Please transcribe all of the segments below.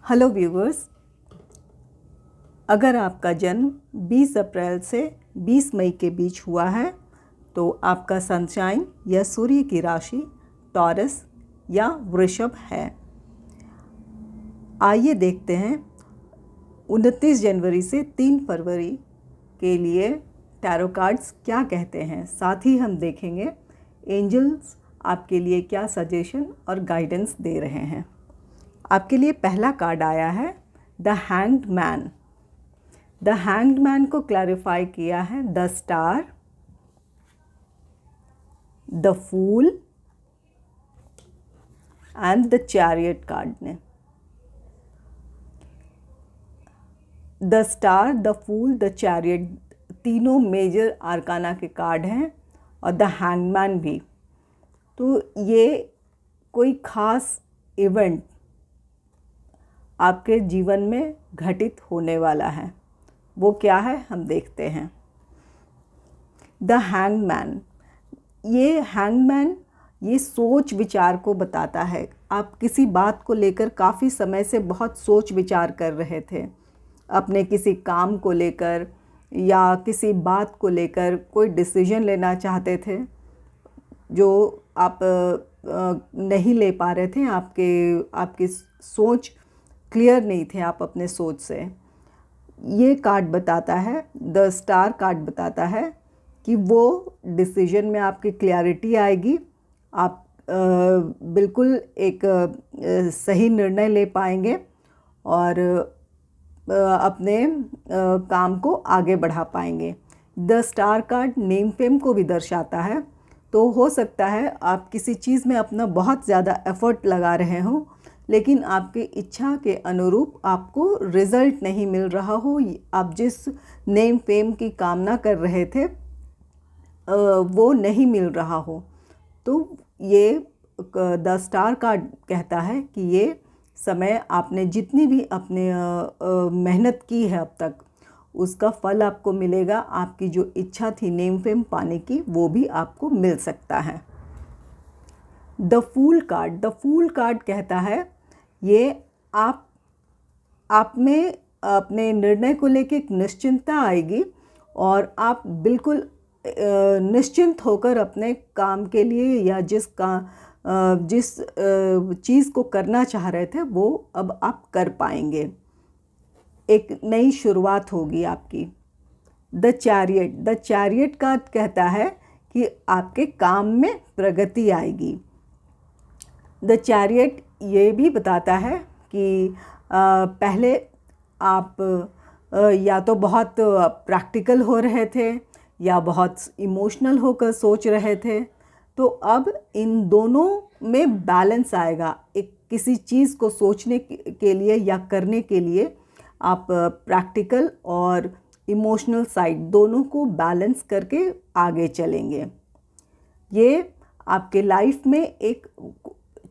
Hello viewers, अगर आपका जन्म 20 अप्रैल से 20 मई के बीच हुआ है तो आपका सनशाइन या सूर्य की राशि टॉरस या वृषभ है। आइए देखते हैं 29 जनवरी से 3 फरवरी के लिए टैरो कार्ड्स क्या कहते हैं। साथ ही हम देखेंगे एंजल्स आपके लिए क्या सजेशन और गाइडेंस दे रहे हैं। आपके लिए पहला कार्ड आया है the hanged man. The hanged man को क्लैरिफाई किया है the star, the fool and the chariot card ने। The star, the fool, the chariot तीनों मेजर आर्काना के कार्ड हैं और द हैंगमैन भी। तो ये कोई ख़ास इवेंट आपके जीवन में घटित होने वाला है। वो क्या है हम देखते हैं। द हैंगमैन, ये हैंगमैन ये सोच विचार को बताता है। आप किसी बात को लेकर काफ़ी समय से बहुत सोच विचार कर रहे थे, अपने किसी काम को लेकर या किसी बात को लेकर कोई डिसीजन लेना चाहते थे जो आप नहीं ले पा रहे थे। आपकी सोच क्लियर नहीं थे आप अपने सोच से। ये कार्ड बताता है, द स्टार कार्ड बताता है कि वो डिसीजन में आपकी क्लैरिटी आएगी। आप बिल्कुल एक सही निर्णय ले पाएंगे और अपने काम को आगे बढ़ा पाएंगे। The star card name fame को भी दर्शाता है। तो हो सकता है आप किसी चीज़ में अपना बहुत ज़्यादा एफर्ट लगा रहे हों, लेकिन आपकी इच्छा के अनुरूप आपको रिज़ल्ट नहीं मिल रहा हो। आप जिस नेम फेम की कामना कर रहे थे वो नहीं मिल रहा हो। तो ये द स्टार कार्ड कहता है कि ये समय आपने जितनी भी अपने मेहनत की है अब तक, उसका फल आपको मिलेगा। आपकी जो इच्छा थी नेम फेम पाने की, वो भी आपको मिल सकता है। The fool card, the fool card कहता है ये आप में अपने निर्णय को लेकर एक निश्चिंतता आएगी और आप बिल्कुल निश्चिंत होकर अपने काम के लिए या जिस चीज़ को करना चाह रहे थे वो अब आप कर पाएंगे। एक नई शुरुआत होगी आपकी। द चैरियट, द चैरियट का कहता है कि आपके काम में प्रगति आएगी। द चैरियट ये भी बताता है कि पहले आप या तो बहुत प्रैक्टिकल हो रहे थे या बहुत इमोशनल होकर सोच रहे थे। तो अब इन दोनों में बैलेंस आएगा। एक किसी चीज़ को सोचने के लिए या करने के लिए आप प्रैक्टिकल और इमोशनल साइड दोनों को बैलेंस करके आगे चलेंगे। ये आपके लाइफ में एक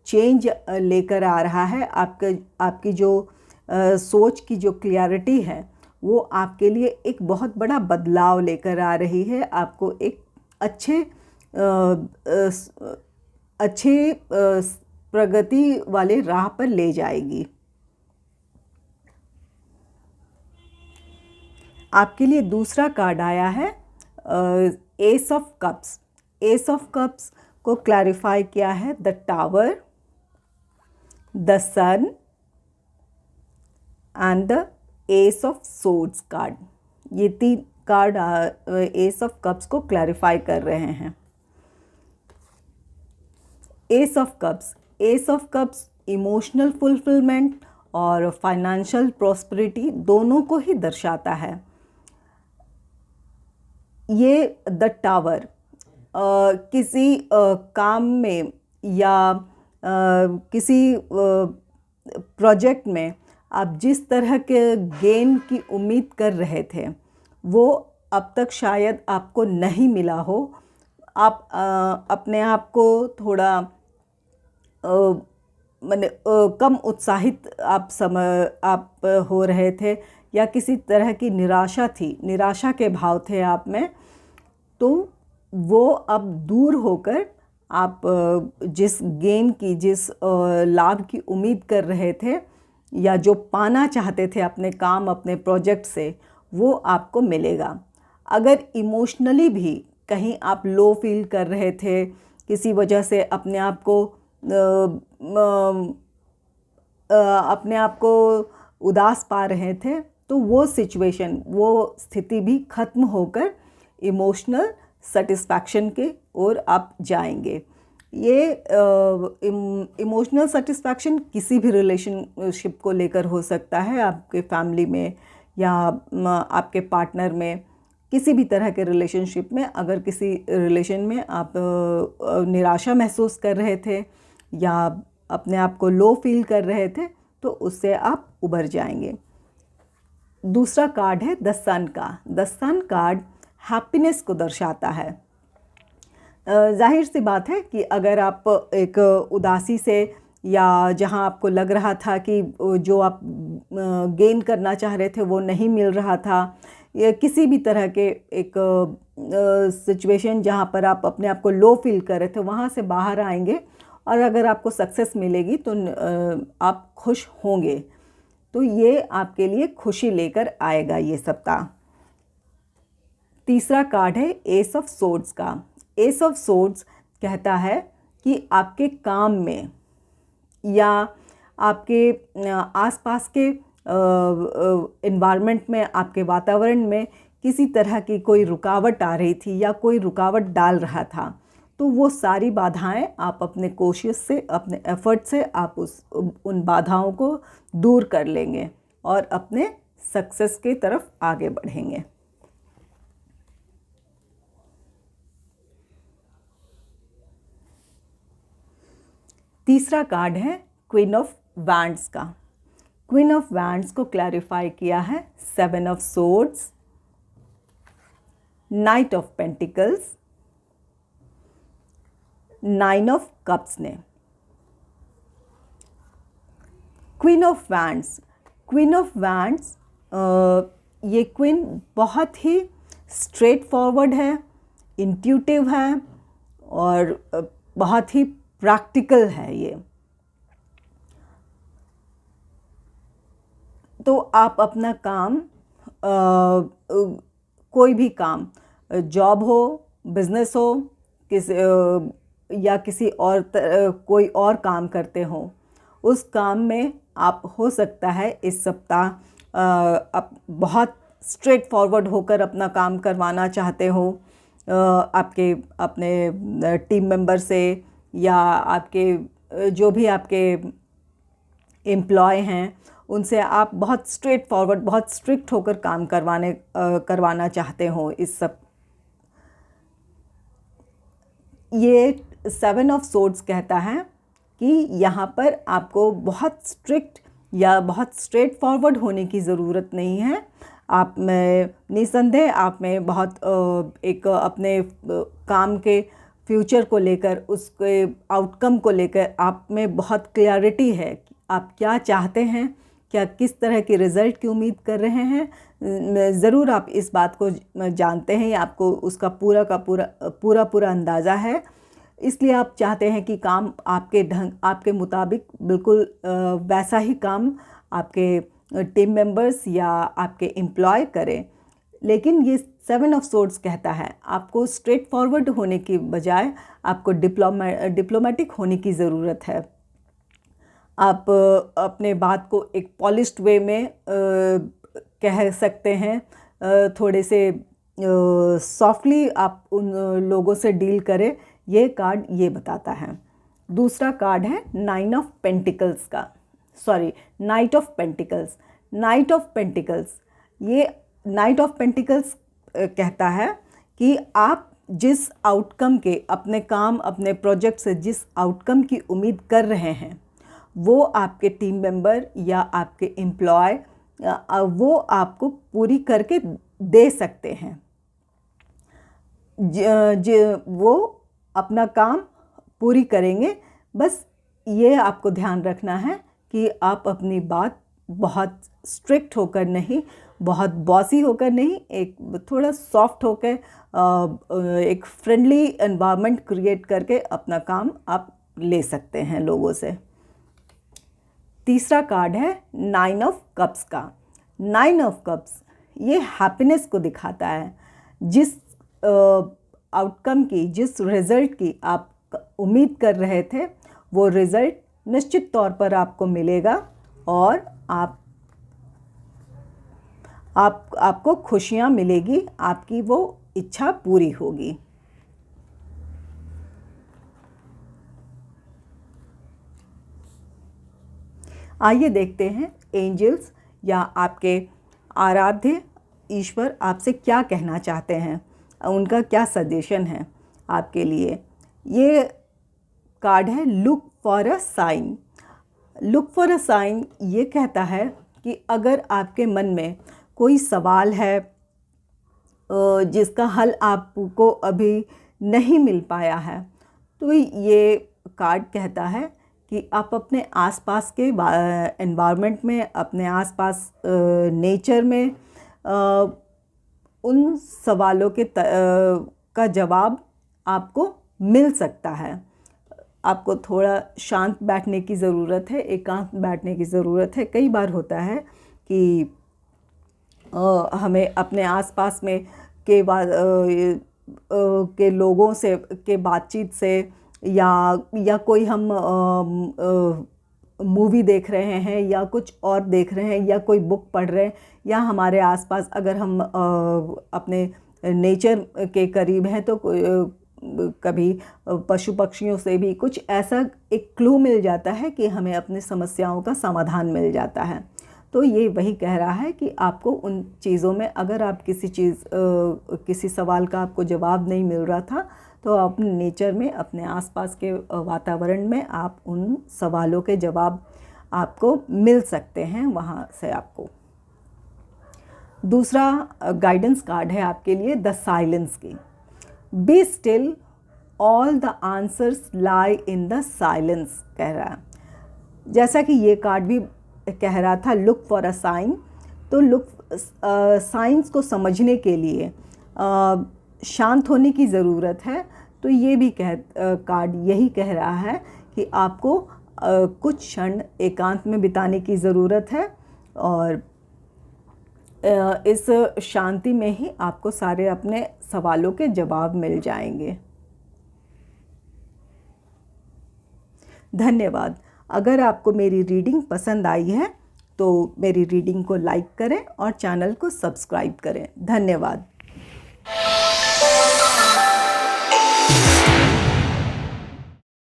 चेंज लेकर आ रहा है। आपकी जो सोच की जो क्लियरिटी है वो आपके लिए एक बहुत बड़ा बदलाव लेकर आ रही है। आपको एक अच्छे प्रगति वाले राह पर ले जाएगी। आपके लिए दूसरा कार्ड आया है ace of cups. Ace of cups को क्लैरिफाई किया है the tower, the sun and the ace of swords card. ये 3 कार्ड एस ऑफ कप्स को क्लैरिफाई कर रहे हैं। Ace of cups, ace of cups emotional fulfilment और फाइनेंशियल प्रॉस्पेरिटी दोनों को ही दर्शाता है। ये द टावर किसी काम में या किसी प्रोजेक्ट में आप जिस तरह के गेन की उम्मीद कर रहे थे वो अब तक शायद आपको नहीं मिला हो। आप अपने आप को थोड़ा कम उत्साहित आप हो रहे थे या किसी तरह की निराशा थी, निराशा के भाव थे आप में। तो वो अब दूर होकर आप जिस गेन की, जिस लाभ की उम्मीद कर रहे थे या जो पाना चाहते थे अपने काम अपने प्रोजेक्ट से, वो आपको मिलेगा। अगर इमोशनली भी कहीं आप लो फील कर रहे थे, किसी वजह से अपने आप को उदास पा रहे थे, तो वो सिचुएशन, वो स्थिति भी खत्म होकर इमोशनल सेटिस्फैक्शन के ओर आप जाएंगे। ये इमोशनल सेटिस्फैक्शन किसी भी रिलेशनशिप को लेकर हो सकता है, आपके फैमिली में या आपके पार्टनर में, किसी भी तरह के रिलेशनशिप में। अगर किसी रिलेशन में आप निराशा महसूस कर रहे थे या अपने आप को लो फील कर रहे थे, तो उससे आप उबर जाएंगे। दूसरा कार्ड है द सन का। द सन कार्ड हैप्पीनेस को दर्शाता है। जाहिर सी बात है कि अगर आप एक उदासी से, या जहां आपको लग रहा था कि जो आप गेन करना चाह रहे थे वो नहीं मिल रहा था, या किसी भी तरह के एक सिचुएशन जहां पर आप अपने आप को लो फील कर रहे थे, वहां से बाहर आएंगे और अगर आपको सक्सेस मिलेगी तो आप खुश होंगे। तो ये आपके लिए खुशी लेकर आएगा ये सप्ताह। तीसरा कार्ड है एस ऑफ सोर्ड्स का। एस ऑफ सोर्ड्स कहता है कि आपके काम में या आपके आसपास के एनवायरनमेंट में, आपके वातावरण में किसी तरह की कोई रुकावट आ रही थी या कोई रुकावट डाल रहा था, तो वो सारी बाधाएं आप अपने कोशिश से, अपने एफर्ट से आप उन बाधाओं को दूर कर लेंगे और अपने सक्सेस की तरफ आगे बढ़ेंगे। तीसरा कार्ड है क्वीन ऑफ वैंड्स का। क्वीन ऑफ वैंड्स को क्लैरिफाई किया है seven of swords, knight of pentacles, nine of cups ने। Queen of wands, queen of wands, ये क्वीन बहुत ही स्ट्रेट फॉरवर्ड है, इंट्यूटिव है और बहुत ही प्रैक्टिकल है ये। तो आप अपना काम, कोई भी काम, जॉब हो, बिजनेस हो, या किसी और कोई और काम करते हो, उस काम में आप हो सकता है इस सप्ताह आप बहुत स्ट्रेट फॉरवर्ड होकर अपना काम करवाना चाहते हो, आपके अपने टीम मेंबर से या आपके जो भी आपके एम्प्लॉय हैं उनसे आप बहुत स्ट्रेट फॉरवर्ड, बहुत स्ट्रिक्ट होकर काम करवाना चाहते हो इस सब। ये सेवन ऑफ सोर्ड्स कहता है कि यहाँ पर आपको बहुत स्ट्रिक्ट या बहुत स्ट्रेट फॉरवर्ड होने की ज़रूरत नहीं है। आप में निसंदेह आप में बहुत एक अपने काम के फ्यूचर को लेकर, उसके आउटकम को लेकर आप में बहुत क्लैरिटी है कि आप क्या चाहते हैं, क्या किस तरह के रिज़ल्ट की उम्मीद कर रहे हैं। ज़रूर आप इस बात को जानते हैं, आपको उसका पूरा अंदाज़ा है, इसलिए आप चाहते हैं कि काम आपके मुताबिक बिल्कुल वैसा ही काम आपके टीम मेंबर्स या आपके एम्प्लॉय करें। लेकिन ये सेवन ऑफ सोर्ड्स कहता है आपको स्ट्रेट फॉरवर्ड होने की बजाय आपको डिप्लोमेटिक होने की ज़रूरत है। आप अपने बात को एक पॉलिश्ड वे में कह सकते हैं, थोड़े से सॉफ्टली आप उन लोगों से डील करें, ये कार्ड ये बताता है। दूसरा कार्ड है नाइन ऑफ पेंटिकल्स का, sorry night of pentacles. Night of pentacles, ये नाइट ऑफ पेंटिकल्स कहता है कि आप जिस आउटकम के, अपने काम अपने प्रोजेक्ट से जिस आउटकम की उम्मीद कर रहे हैं, वो आपके टीम मेंबर या आपके एम्प्लॉय वो आपको पूरी करके दे सकते हैं। वो अपना काम पूरी करेंगे। बस ये आपको ध्यान रखना है कि आप अपनी बात बहुत स्ट्रिक्ट होकर नहीं, बहुत बॉसी होकर नहीं, एक थोड़ा सॉफ्ट होकर एक फ्रेंडली एनवायरनमेंट क्रिएट करके अपना काम आप ले सकते हैं लोगों से। तीसरा कार्ड है 9 ऑफ कप्स का। 9 ऑफ कप्स ये हैप्पीनेस को दिखाता है। जिस आउटकम की, जिस रिज़ल्ट की आप उम्मीद कर रहे थे, वो रिज़ल्ट निश्चित तौर पर आपको मिलेगा और आपको खुशियाँ मिलेगी, आपकी वो इच्छा पूरी होगी। आइए देखते हैं एंजल्स या आपके आराध्य ईश्वर आपसे क्या कहना चाहते हैं, उनका क्या सजेशन है आपके लिए। ये कार्ड है look for a sign. Look for a sign ये कहता है कि अगर आपके मन में कोई सवाल है जिसका हल आपको अभी नहीं मिल पाया है, तो ये कार्ड कहता है कि आप अपने आसपास के एनवायरनमेंट में, अपने आसपास नेचर में उन सवालों के का जवाब आपको मिल सकता है। आपको थोड़ा शांत बैठने की ज़रूरत है, एकांत बैठने की ज़रूरत है। कई बार होता है कि हमें अपने आसपास में के लोगों से के बातचीत से या कोई हम मूवी देख रहे हैं या कुछ और देख रहे हैं या कोई बुक पढ़ रहे हैं, या हमारे आसपास अगर हम अपने नेचर के करीब हैं तो कभी पशु पक्षियों से भी कुछ ऐसा एक क्लू मिल जाता है कि हमें अपनी समस्याओं का समाधान मिल जाता है। तो ये वही कह रहा है कि आपको उन चीज़ों में, अगर आप किसी सवाल का आपको जवाब नहीं मिल रहा था, तो अपने नेचर में, अपने आसपास के वातावरण में आप उन सवालों के जवाब आपको मिल सकते हैं वहाँ से आपको। दूसरा गाइडेंस कार्ड है आपके लिए द साइलेंस की। Be still, all the answers lie in the silence कह रहा है। जैसा कि ये कार्ड भी कह रहा था लुक फॉर अ साइन, तो साइंस को समझने के लिए शांत होने की ज़रूरत है। तो ये भी कार्ड यही कह रहा है कि आपको कुछ क्षण एकांत में बिताने की ज़रूरत है और इस शांति में ही आपको सारे अपने सवालों के जवाब मिल जाएंगे। धन्यवाद। अगर आपको मेरी रीडिंग पसंद आई है तो मेरी रीडिंग को लाइक करें और चैनल को सब्सक्राइब करें। धन्यवाद।